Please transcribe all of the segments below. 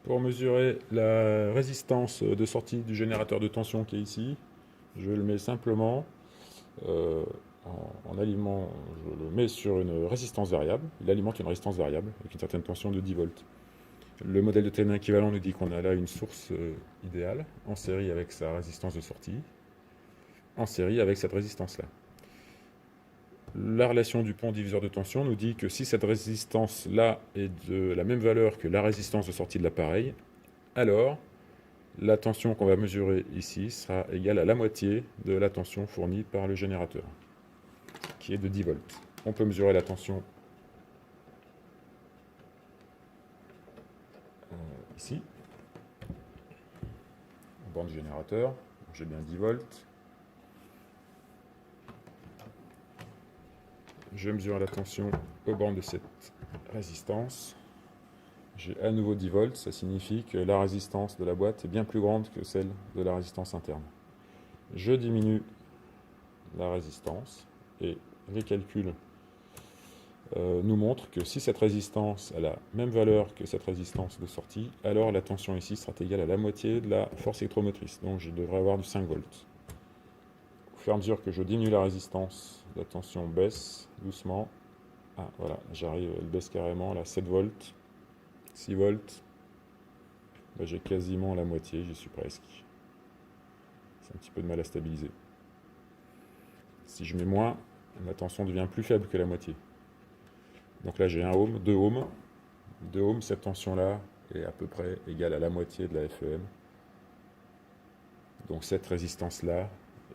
Pour mesurer la résistance de sortie du générateur de tension qui est ici, je le mets simplement euh, en alimentant, je le mets sur une résistance variable. Il alimente une résistance variable avec une certaine tension de 10 volts. Le modèle de Thévenin équivalent nous dit qu'on a là une source idéale, en série avec sa résistance de sortie, en série avec cette résistance-là. La relation du pont diviseur de tension nous dit que si cette résistance-là est de la même valeur que la résistance de sortie de l'appareil, alors la tension qu'on va mesurer ici sera égale à la moitié de la tension fournie par le générateur, qui est de 10 volts. On peut mesurer la tension ici, au bord du générateur. J'ai bien 10 volts. Je mesure la tension au bord de cette résistance. J'ai à nouveau 10 volts, ça signifie que la résistance de la boîte est bien plus grande que celle de la résistance interne. Je diminue la résistance et les calculs nous montrent que si cette résistance a la même valeur que cette résistance de sortie, alors la tension ici sera égale à la moitié de la force électromotrice. Donc je devrais avoir du 5 volts. Au fur et à mesure que je diminue la résistance, la tension baisse doucement. Ah voilà, j'arrive, elle baisse carrément, là 7 volts, 6 volts. Là, j'ai quasiment la moitié, j'y suis presque. C'est un petit peu de mal à stabiliser. Si je mets moins, la tension devient plus faible que la moitié. Donc là j'ai 1 ohm, 2 ohms. 2 ohms, cette tension-là est à peu près égale à la moitié de la FEM. Donc cette résistance-là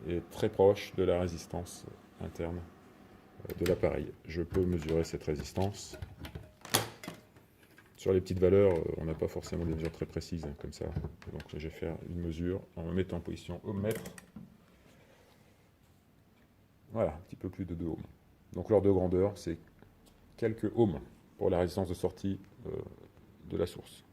est très proche de la résistance interne de l'appareil. Je peux mesurer cette résistance. Sur les petites valeurs, on n'a pas forcément des mesures très précises comme ça. Donc là, je vais faire une mesure en me mettant en position ohmmètre. Voilà, un petit peu plus de 2 ohms. Donc l'ordre de grandeur, c'est quelques ohms pour la résistance de sortie de la source.